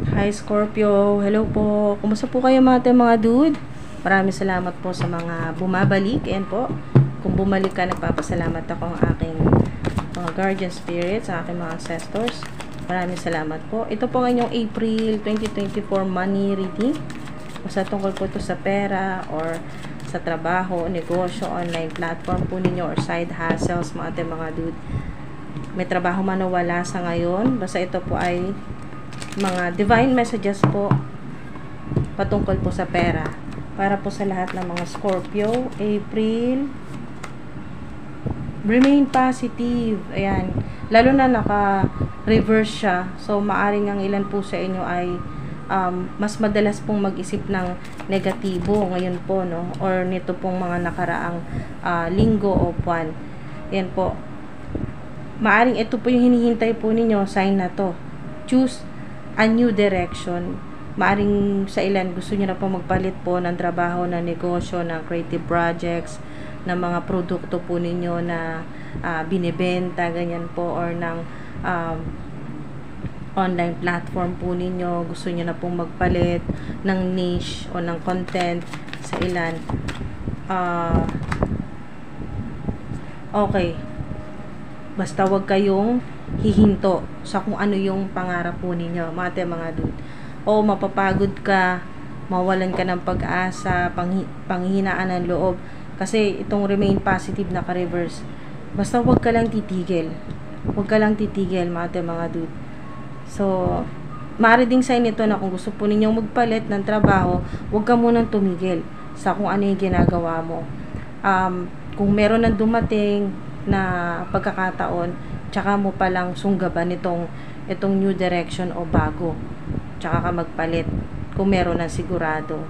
Hi Scorpio, hello po. Kumusta po kayo mga dude? Maraming salamat po sa mga bumabalik. Ayan po. Kung bumalik ka, nagpapasalamat ako ang aking mga guardian spirits, ang aking mga ancestors. Maraming salamat po. Ito po ngayong April 2024 money reading. Basta tungkol po ito sa pera or sa trabaho, negosyo, online platform po ninyo or side hustles mga dude. May trabaho man o wala sa ngayon. Basta ito po ay mga divine messages po patungkol po sa pera para po sa lahat ng mga Scorpio. April, remain positive. Ayan, lalo na naka reverse siya, so maaring ang ilan po sa inyo ay mas madalas pong mag-isip ng negatibo ngayon po, no, or nito pong mga nakaraang linggo o buwan. Ayan po, maaring ito po yung hinihintay po ninyo, sign na to. Choose a new direction. Maaring sa ilan gusto niyo na po magpalit po ng trabaho, ng negosyo, ng creative projects, ng mga produkto po ninyo na binibenta, ganyan po, or ng online platform po ninyo. Gusto niyo na pong magpalit ng niche o ng content sa ilan. Okay, basta wag kayong hihinto sa kung ano yung pangarap po ninyo, mga dude. O mapapagod ka, mawalan ka ng pag-asa, panghihinaan ng loob, kasi itong remain positive na ka-reverse. Basta wag ka lang titigil. Wag ka lang titigil, mga dude. So, maaari ding sign ito na kung gusto po ninyong magpalit ng trabaho, wag ka munang tumigil sa kung ano yung ginagawa mo. Kung meron nang dumating na pagkakataon, tsaka mo palang sunggaban itong new direction o bago, tsaka ka magpalit kung meron na sigurado.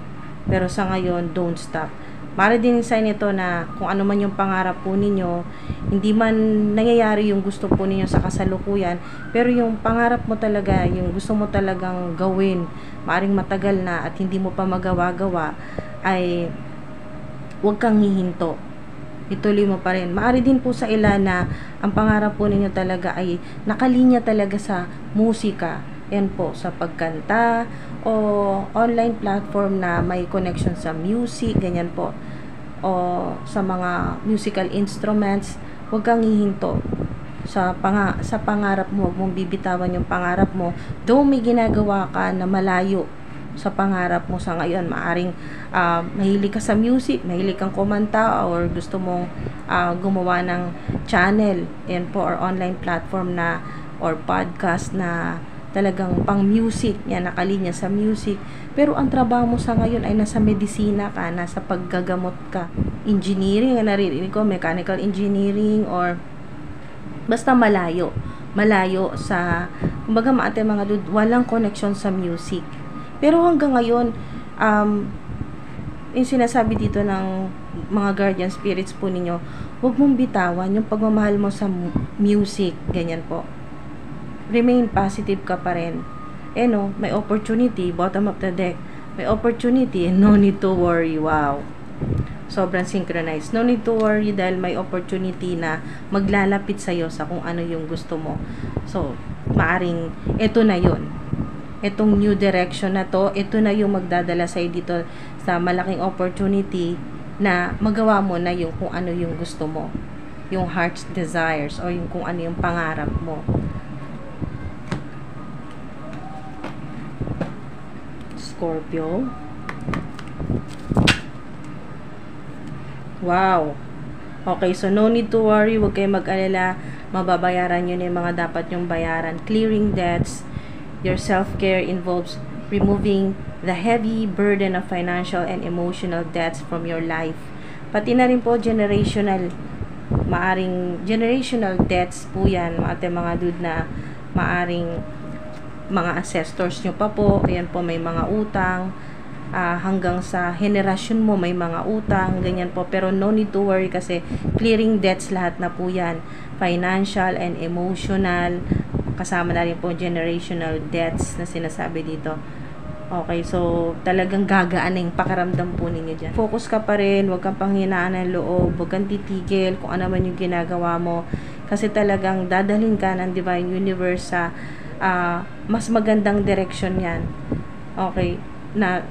Pero sa ngayon, don't stop. Para din sign ito na kung ano man yung pangarap po ninyo, hindi man nangyayari yung gusto po ninyo sa kasalukuyan, pero yung pangarap mo talaga, yung gusto mo talagang gawin, maaring matagal na at hindi mo pa magawa-gawa, ay huwag kang hihinto. Ituloy mo pa rin. Maaari din po sa ilan na ang pangarap po ninyo talaga ay nakalinya talaga sa musika. Yan po, sa pagkanta o online platform na may connection sa music, ganyan po. O sa mga musical instruments, huwag kang hihinto. Sa pangarap mo, huwag mong bibitawan yung pangarap mo. Though may ginagawa ka na malayo sa pangarap mo sa ngayon, maaring mahilig ka sa music, mahilig kang kumanta, or gusto mong gumawa ng channel, yan po, or online platform na or podcast na talagang pang music, yan, nakalinya sa music, pero ang trabaho mo sa ngayon ay nasa medisina ka, nasa paggagamot ka, engineering, naririnig ko, mechanical engineering, or basta malayo sa, kumbaga mga dude, walang connection sa music. Pero hanggang ngayon, yung sinasabi dito ng mga guardian spirits po ninyo, huwag mong bitawan yung pagmamahal mo sa music, ganyan po. Remain positive ka pa rin. No, may opportunity, bottom of the deck, may opportunity, and no need to worry. Wow, sobrang synchronized. No need to worry dahil may opportunity na maglalapit sa'yo sa kung ano yung gusto mo. So, maaring, eto na yun. Itong new direction na to, ito na yung magdadala sa'yo dito sa malaking opportunity na magawa mo na yung kung ano yung gusto mo, yung heart's desires, o yung kung ano yung pangarap mo. Scorpio. Wow. Okay, so no need to worry, huwag kayong mag-alala, mababayaran nyo na yung mga dapat nyong bayaran. Clearing debts. Your self-care involves removing the heavy burden of financial and emotional debts from your life. Pati na rin po generational, maaring generational debts po yan, mga dude, na maaring mga ancestors nyo pa po, ayan po, may mga utang, hanggang sa henerasyon mo may mga utang, ganyan po. Pero no need to worry kasi clearing debts lahat na po yan, financial and emotional, kasama na rin po generational debts na sinasabi dito. Okay, so talagang gagaan na yung pakaramdam po ninyo dyan. Focus ka pa rin, huwag kang panghinaan ng loob, huwag kang titigil kung ano man yung ginagawa mo, kasi talagang dadalhin ka ng Divine Universe sa mas magandang direksyon yan. Okay, na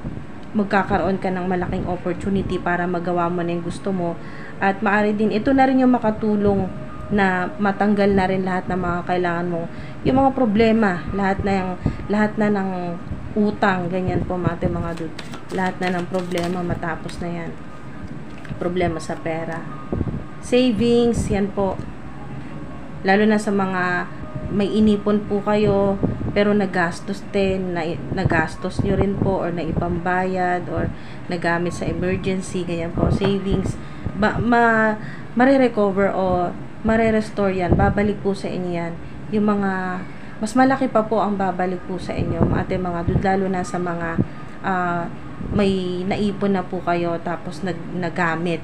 magkakaroon ka ng malaking opportunity para magawa mo na yung gusto mo. At maaari din, ito na rin yung makatulong na matanggal na rin lahat ng mga kailangan mo. Yung mga problema, lahat na ng utang, ganyan po mga dude. Lahat na ng problema, matapos na yan. Problema sa pera. Savings, yan po. Lalo na sa mga may inipon po kayo, pero nagastos din, nagastos nyo rin po, or naipambayad, or nagamit sa emergency, ganyan po, savings, marirecover o marerestore yan, babalik po sa inyo yan. Yung mga, mas malaki pa po ang babalik po sa inyo, mga dude, lalo na sa mga, may naipon na po kayo tapos nagamit,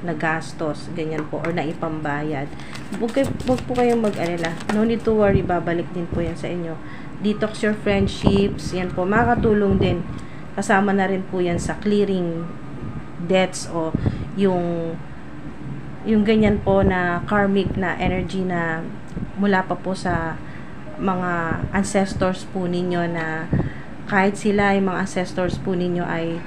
nagastos, ganyan po, or naipambayad. Huwag po kayong mag-alala. No need to worry, babalik din po yan sa inyo. Detox your friendships, yan po, makakatulong din. Kasama na rin po yan sa clearing debts o yung ganyan po na karmic na energy na mula pa po sa mga ancestors po ninyo, na kahit sila, yung mga ancestors po ninyo ay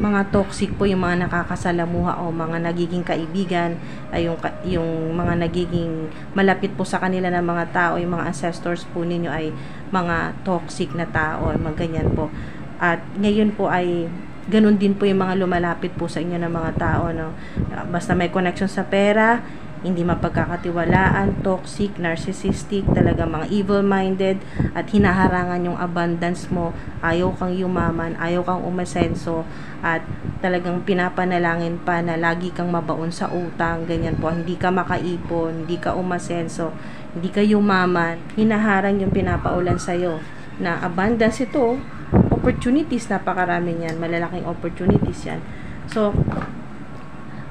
mga toxic po, yung mga nakakasalamuha o mga nagiging kaibigan, ay yung mga nagiging malapit po sa kanila na mga tao, yung mga ancestors po ninyo ay mga toxic na tao, mga ganyan po. At ngayon po ay ganun din po yung mga lumalapit po sa inyo ng mga tao, no? Basta may connection sa pera, hindi mapagkakatiwalaan, toxic, narcissistic, talaga mga evil-minded, at hinaharangan yung abundance mo, ayaw kang yumaman, ayaw kang umasenso, at talagang pinapanalangin pa na lagi kang mabaon sa utang, ganyan po, hindi ka makaipon, hindi ka umasenso, hindi ka yumaman, hinaharang yung pinapaulan sa'yo, na abundance ito, opportunities, napakarami yan, malalaking opportunities yan. So,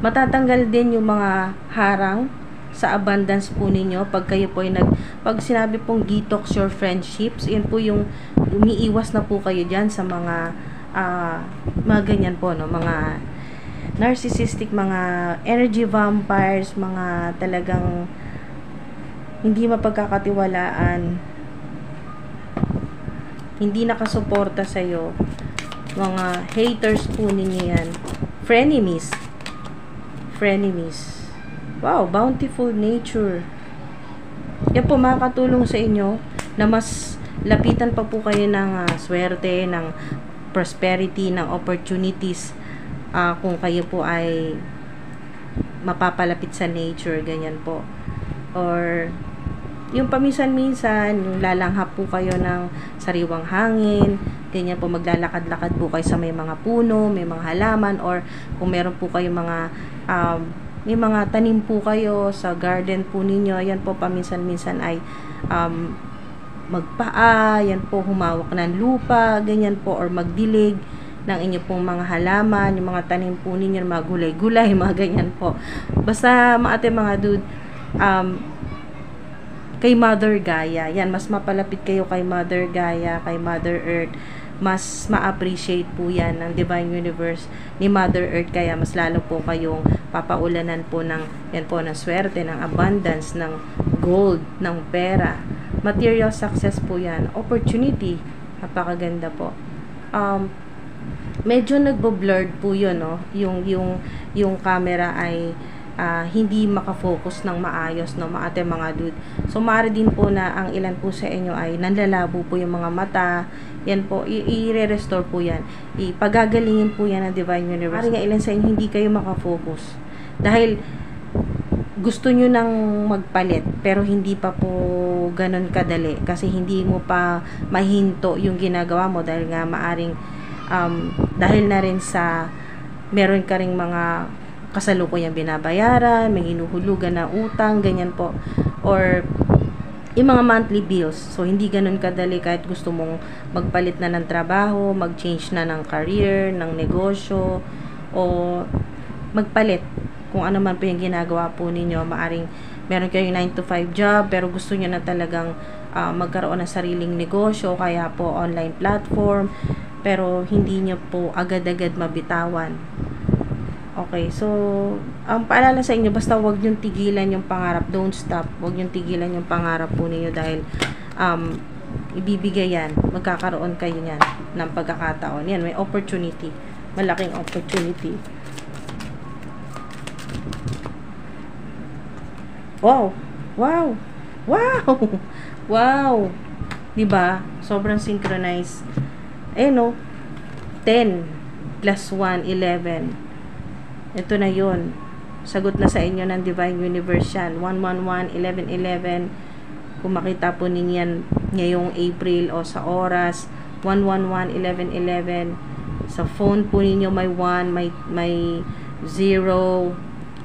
matatanggal din yung mga harang sa abundance po ninyo pag kayo po ay pag sinabi pong detox your friendships, yun po yung umiiwas na po kayo dyan sa mga ganyan po, no, mga narcissistic, mga energy vampires, mga talagang hindi mapagkakatiwalaan, hindi nakasuporta sa'yo, mga haters po ninyo yan, frenemies. Wow, bountiful nature. Yan po, makakatulong sa inyo na mas lapitan pa po kayo ng swerte, ng prosperity, ng opportunities, kung kayo po ay mapapalapit sa nature, ganyan po. Or yung paminsan-minsan, yung lalanghap po kayo ng sariwang hangin, ganyan po, maglalakad-lakad po kayo sa may mga puno, may mga halaman, or kung meron po kayo mga may mga tanim po kayo sa garden po ninyo, yan po paminsan-minsan ay magpaa, yan po, humawak ng lupa, ganyan po, or magdilig ng inyo pong mga halaman, yung mga tanim po ninyo, mga gulay-gulay, mga ganyan po. Basta mga dude, kay Mother Gaia, yan, mas mapalapit kayo kay Mother Gaia, kay Mother Earth, mas ma-appreciate po yan ng Divine Universe ni Mother Earth, kaya mas lalo po kayong papaulanan po ng, yan po, ng swerte, ng abundance, ng gold, ng pera, material success po yan, opportunity, napakaganda po. Medyo nagbo-blurred po yun, no? Yung camera ay hindi makafocus ng maayos, no, mga dude. So maaari din po na ang ilan po sa inyo ay nanlalabo po yung mga mata, yan po, i-re-restore po yan, ipagagalingin po yan ng Divine Universe. Maaari nga ilan sa inyo hindi kayo makafocus dahil gusto nyo nang magpalit, pero hindi pa po ganun kadali kasi hindi mo pa mahinto yung ginagawa mo, dahil nga maaring dahil na rin sa meron ka ring mga kasalukuyang binabayaran, may hinuhulugan na utang, ganyan po, or yung mga monthly bills. So hindi ganun kadali kahit gusto mong magpalit na ng trabaho, mag-change na ng career, ng negosyo, o magpalit kung ano man po yung ginagawa po ninyo. Maaring meron kayong 9 to 5 job, pero gusto nyo na talagang magkaroon ng sariling negosyo, kaya po online platform, pero hindi nyo po agad-agad mabitawan. Okay, so ang paalala sa inyo, basta wag niyong tigilan yung pangarap, don't stop, wag niyong tigilan yung pangarap po ninyo, dahil ibibigay yan. Magkakaroon kayo yan ng pagkakataon. Yan, may opportunity. Malaking opportunity. Wow! Wow! Wow! Wow! Diba? Sobrang synchronized. No? 10 plus 1, 11. Ito na yun. Sagot na sa inyo ng Divine Universe yan. 111, 1111. Kung makita po ninyan ngayong April o sa oras, 111, 1111. Sa phone po ninyo may 1, may 0.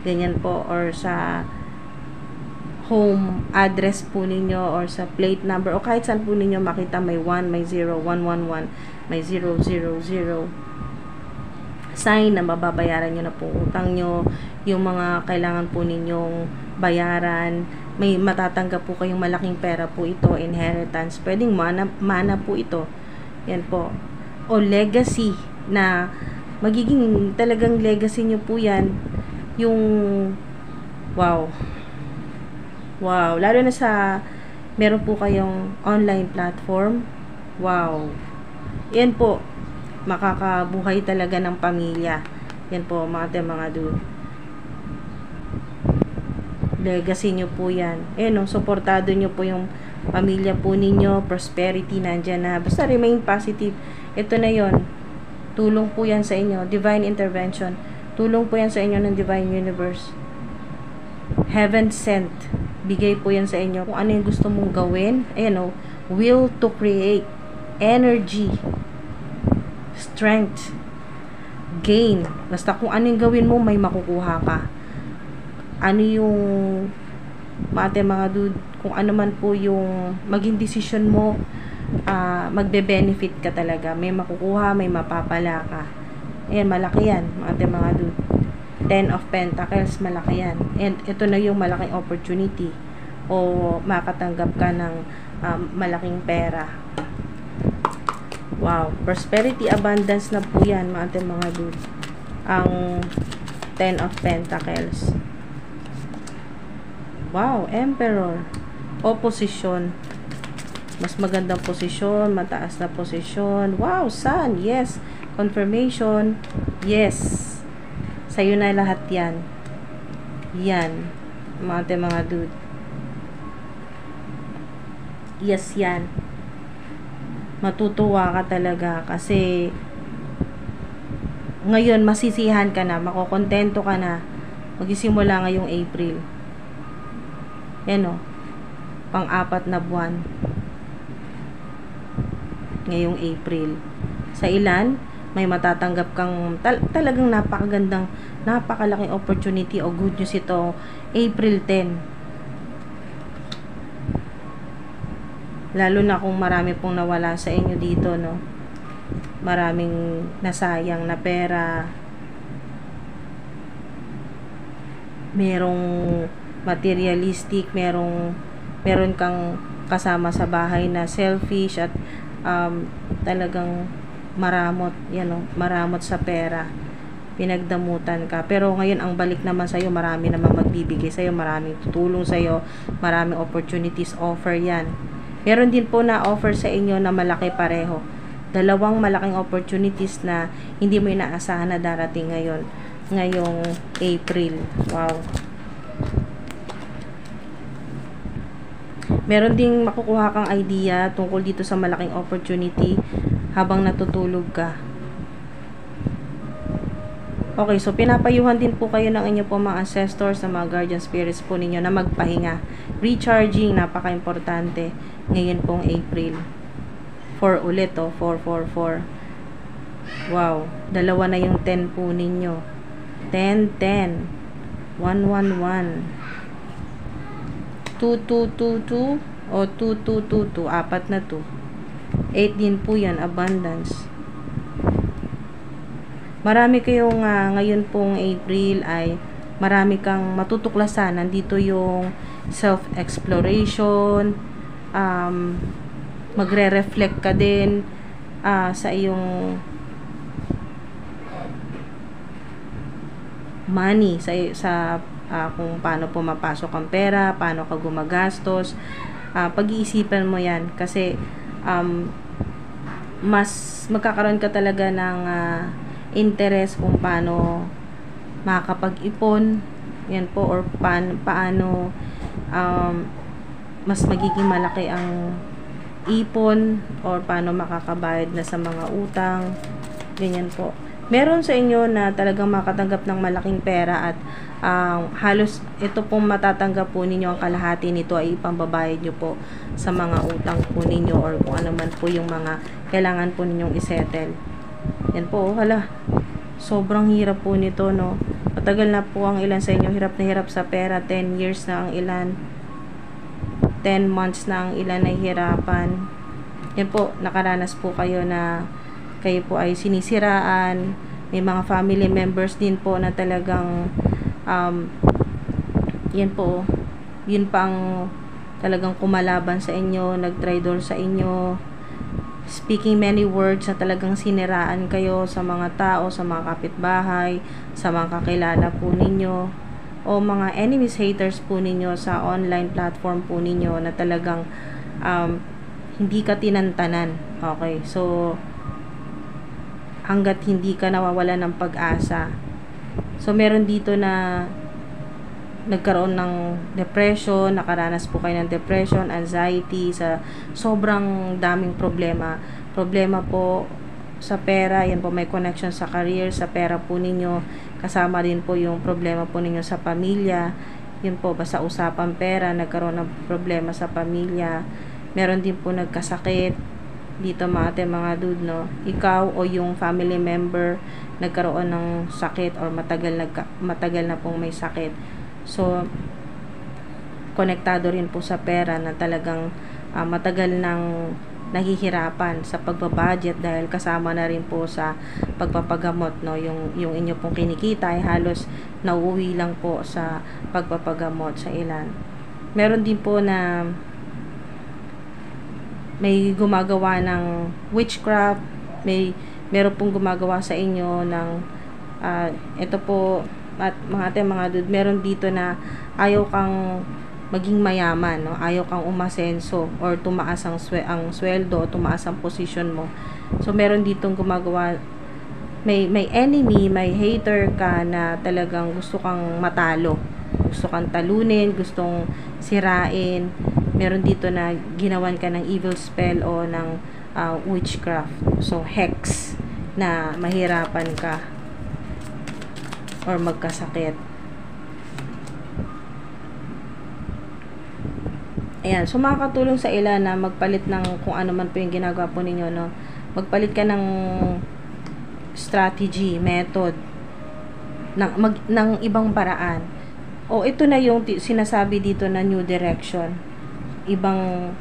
Ganyan po. Or sa home address po ninyo or sa plate number o kahit saan po ninyo makita may 1, may 0, 111, may 000. Sign na mababayaran nyo na po utang nyo, yung mga kailangan po ninyong bayaran, may matatanggap po kayong malaking pera po ito, inheritance, pwedeng mana po ito, yan po, o legacy na magiging talagang legacy nyo po yan, yung wow, lalo na sa meron po kayong online platform, wow, yan po, makakabuhay talaga ng pamilya. Yan po, mga dude. Legacy nyo po yan. Suportado nyo po yung pamilya po ninyo, prosperity nandyan na. Basta remain positive. Ito na yon. Tulong po yan sa inyo. Divine intervention. Tulong po yan sa inyo ng Divine Universe. Heaven sent. Bigay po yan sa inyo. Kung ano yung gusto mong gawin, will to create. Energy. Strength, gain, basta kung ano yung gawin mo, may makukuha ka. Ano yung mga dude, kung ano man po yung maging decision mo, magbe-benefit ka talaga. May makukuha, may mapapala ka. Ayan, malaki yan, mga dude. 10 of Pentacles, malaki yan. And ito na yung malaking opportunity o makatanggap ka ng malaking pera. Wow, prosperity, abundance na po yan, mga dude. Ang 10 of Pentacles. Wow, Emperor. Opposition. Mas magandang posisyon, mataas na posisyon. Wow, Sun, yes. Confirmation, yes. Sa'yo na lahat yan. Yan, mga dude. Yes, yan. Matutuwa ka talaga kasi ngayon masisihan ka na, makokontento ka na magsisimula ngayong April. Yan pang-4 na buwan ngayong April. Sa ilan may matatanggap kang talagang napakagandang, napakalaking opportunity o good news ito April 10. Lalo na kung marami pong nawala sa inyo dito, maraming nasayang na pera, merong materialistic, meron kang kasama sa bahay na selfish at talagang maramot, maramot sa pera, pinagdamutan ka. Pero ngayon ang balik naman sa'yo, marami namang magbibigay sa'yo, maraming tutulong sa'yo, maraming opportunities offer yan. Meron din po na offer sa inyo na malaki pareho. 2 malaking opportunities na hindi mo inaasahan na darating ngayong April. Wow. Meron ding makukuha kang idea tungkol dito sa malaking opportunity habang natutulog ka. Okay, so pinapayuhan din po kayo ng inyo po mga ancestors, na mga guardian spirits po ninyo na magpahinga. Recharging, napaka-importante ngayon pong April. 4 ulit 444. Wow, 2 na yung 10 po ninyo. 10, 10. 111. 2222 o 2222, 4 na to. 8 din po yan, abundance. Marami kayong ngayon pong April ay marami kang matutuklasan. Nandito yung self-exploration, magre-reflect ka din sa iyong money, sa kung paano pumapasok ang pera, paano ka gumagastos. Pag-iisipan mo yan kasi mas magkakaroon ka talaga ng interest kung paano makakapag-ipon, yan po, or paano mas magiging malaki ang ipon, or paano makakabayad na sa mga utang, ganyan po. Meron sa inyo na talagang makatanggap ng malaking pera at halos ito pong matatanggap po ninyo, ang kalahati nito ay ipambabayad nyo po sa mga utang po ninyo, or kung ano man po yung mga kailangan po ninyong isettle. Yan po, hala, sobrang hirap po nito, no. Matagal na po ang ilan sa inyo hirap na hirap sa pera. 10 years na ang ilan, 10 months na ang ilan ay hirapan. Yan po, nakaranas po kayo na kayo po ay sinisiraan. May mga family members din po na talagang yan po, yun pang talagang kumalaban sa inyo, nagtraidor sa inyo, speaking many words na talagang siniraan kayo sa mga tao, sa mga kapitbahay, sa mga kakilala po ninyo, o mga enemies, haters po ninyo sa online platform po ninyo na talagang hindi ka tinantanan. Okay, so hanggat hindi ka nawawala ng pag-asa. So meron dito na nagkaroon ng depression, nakaranas po kayo ng depression, anxiety, sa sobrang daming problema. Problema po sa pera, yan po, may connection sa career, sa pera po ninyo. Kasama din po yung problema po ninyo sa pamilya. Yun po, basta usapang pera, nagkaroon ng problema sa pamilya. Meron din po nagkasakit dito, mga dude, no. Ikaw o yung family member nagkaroon ng sakit, or matagal na pong may sakit. So konektado rin po sa pera na talagang matagal nang nahihirapan sa pagbabudget, dahil kasama na rin po sa pagpapagamot, no, yung inyo pong kinikita ay halos nauuwi lang po sa pagpapagamot sa ilan. Meron din po na may gumagawa ng witchcraft, meron pong gumagawa sa inyo ng ito po, at mga dude, meron dito na ayaw kang maging mayaman, no? Ayaw kang umasenso or tumaas ang sweldo, tumaas ang position mo. So meron ditong gumagawa, may enemy, may hater ka na talagang gusto kang matalo, gusto kang talunin, gustong sirain. Meron dito na ginawan ka ng evil spell o ng witchcraft, so hex, na mahirapan ka or magkasakit. Ayan, so makakatulong sa ilan na magpalit ng kung ano man po yung ginagawa po ninyo, no. Magpalit ka ng strategy, method, ng ibang paraan. O ito na yung sinasabi dito na new direction, ibang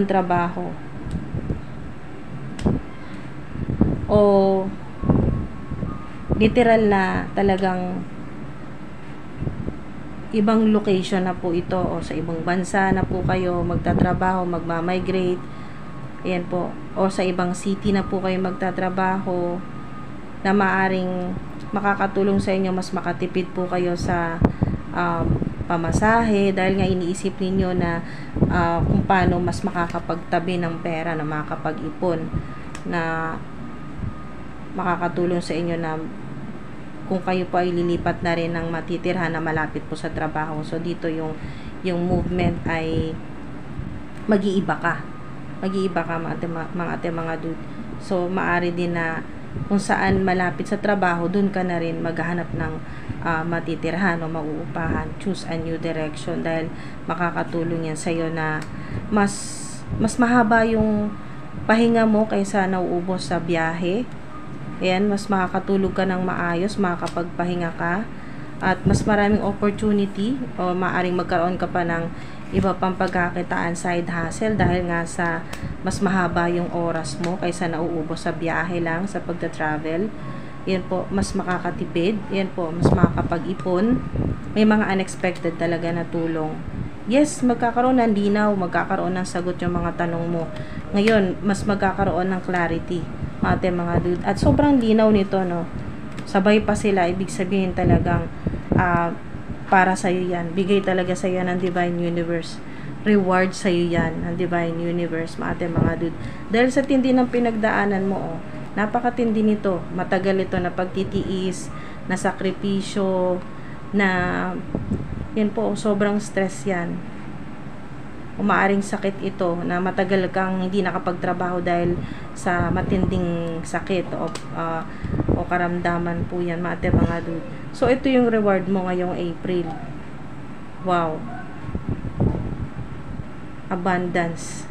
trabaho, o literal na talagang ibang location na po ito, o sa ibang bansa na po kayo magtatrabaho, magmamigrate, ayan po, o sa ibang city na po kayo magtatrabaho, na maaring makakatulong sa inyo, mas makatipid po kayo sa pamasahe, dahil nga iniisip ninyo na kung paano mas makakapagtabi ng pera, na makakapag-ipon, na makakatulong sa inyo na kung kayo po ay lilipat na rin ng matitirhan na malapit po sa trabaho. So dito yung movement ay mag-iiba ka mga dude. So maari din na kung saan malapit sa trabaho, dun ka na rin maghahanap ng matitirhan o mauupahan. Choose a new direction, dahil makakatulong yan sa'yo na mas mahaba yung pahinga mo kaysa nauubos sa biyahe. Ayan, mas makakatulog ka ng maayos, makakapagpahinga ka, at mas maraming opportunity, o maaring magkaroon ka pa ng iba pang pagkakitaan, side hustle, dahil nga sa mas mahaba yung oras mo kaysa nauubos sa biyahe lang, sa pagta-travel. Yan po, mas makakatipid. Yan po, mas makakapag-ipon. May mga unexpected talaga na tulong. Yes, magkakaroon ng linaw, magkakaroon ng sagot yung mga tanong mo. Ngayon, mas magkakaroon ng clarity, mga dude. At sobrang linaw nito, no. Sabay pa sila, ibig sabihin talagang para sa iyo yan. Bigay talaga sa iyo ng Divine Universe. reward sa'yo yan ng Divine Universe, mga dude. Dahil sa tindi ng pinagdaanan mo, napakatindi nito. Matagal ito na pagtitiis, na sakripisyo, na yan po, sobrang stress yan. Umaaring sakit ito na matagal kang hindi nakapagtrabaho dahil sa matinding sakit o karamdaman po yan, mga dude. So, ito yung reward mo ngayong April. Wow. Abundance.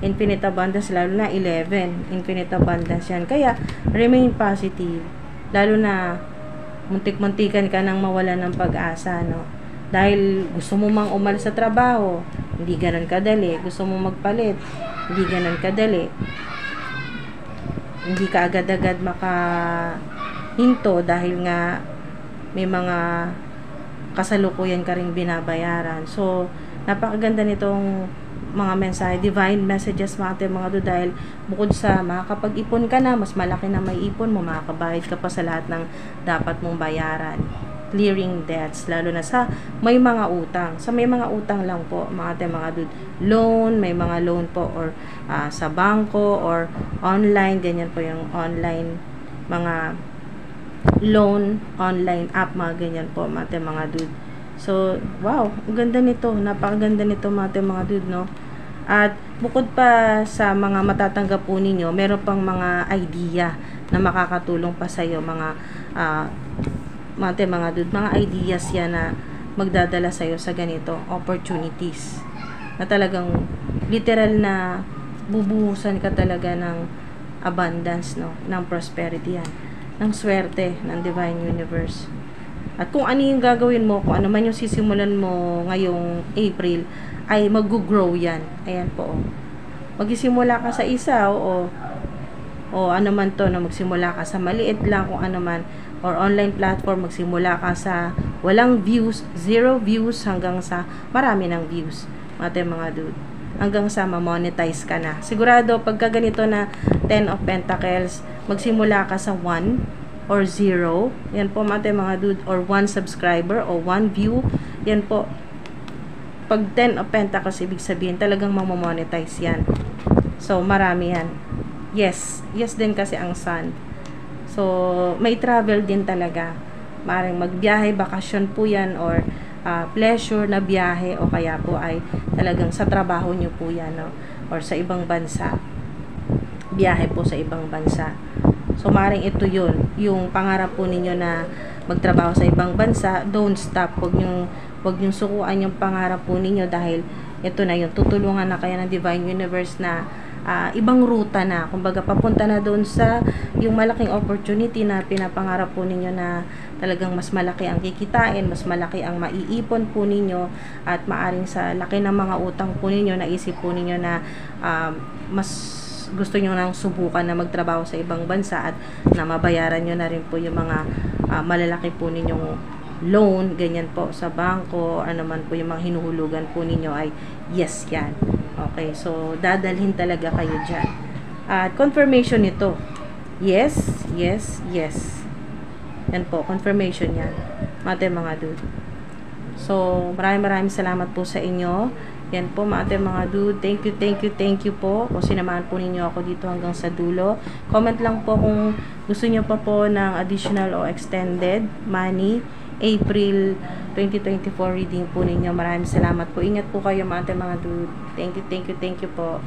Infinite abundance, lalo na 11. Infinite abundance yan. Kaya, remain positive. Lalo na, muntik-muntikan ka nang mawala ng pag-asa, no? Dahil gusto mo mang umalis sa trabaho, hindi ganun kadali. Gusto mo magpalit, hindi ganun kadali. Hindi ka agad-agad makahinto dahil nga may mga kasalukuyan ka ring binabayaran. So, napakaganda nitong mga mensahe, divine messages, mga dude, dahil bukod sa makakapag-ipon ka na, mas malaki na may ipon mo, makakabayad ka pa sa lahat ng dapat mong bayaran. Clearing debts, lalo na sa may mga utang. Sa may mga utang lang po, mga dude, loan, may mga loan po, or sa bangko, or online, ganyan po yung online, mga loan, online app, mga ganyan po, mga dude. So, wow, ang ganda nito, napakaganda nito, mga dude, no? At bukod pa sa mga matatanggap po ninyo, meron pang mga idea na makakatulong pa sa iyo, mga dude, mga ideas yan na magdadala sa iyo sa ganito opportunities na talagang literal na bubuhusan ka talaga ng abundance, no, ng prosperity yan, ng swerte ng Divine Universe. At kung ano yung gagawin mo, kung ano man yung sisimulan mo ngayong April, ay mag-grow yan. Ayan po. Magsisimula ka sa isa, o ano man to, na magsimula ka sa maliit lang, kung ano man, or online platform, magsimula ka sa walang views, 0 views, hanggang sa marami ng views, mga dude. Hanggang sa ma-monetize ka na. Sigurado, pagka ganito na 10 of Pentacles, magsimula ka sa 1 or 0. Yan po, mga dude, or 1 subscriber o 1 view. Yan po. Pag 10 of Pentacles, ibig sabihin, talagang mamamonetize yan. So, marami yan. Yes. Yes din kasi ang sun. So, may travel din talaga. Maring magbiyahe, bakasyon po yan, or pleasure na biyahe, o kaya po ay talagang sa trabaho nyo po yan, no? Or sa ibang bansa. Biyahe po sa ibang bansa. So, maring ito yun. Yung pangarap po ninyo na magtrabaho sa ibang bansa, don't stop. Huwag nyong sukuan yung pangarap po ninyo, dahil ito na yun. Tutulungan na kayo ng Divine Universe na ibang ruta na. Kumbaga, papunta na doon sa yung malaking opportunity na pinapangarap po ninyo, na talagang mas malaki ang kikitain, mas malaki ang maiipon po ninyo, at maaring sa laki ng mga utang po ninyo, naisip po ninyo na mas gusto nyo nang subukan na magtrabaho sa ibang bansa, at na mabayaran nyo na rin po yung mga malalaki po ninyong loan, ganyan po, sa bangko, ano man po yung mga hinuhulugan po ninyo, ay yes yan. Okay, so dadalhin talaga kayo dyan. At confirmation nito, yes, yes, yes. Yan po, confirmation yan, mga dude. So, maraming salamat po sa inyo. Yan po, mga dude. Thank you po kung sinamahan po ninyo ako dito hanggang sa dulo. Comment lang po kung gusto nyo pa po ng additional o extended money April 2024 reading po ninyo. Maraming salamat po. Ingat po kayo, mga dude. Thank you po.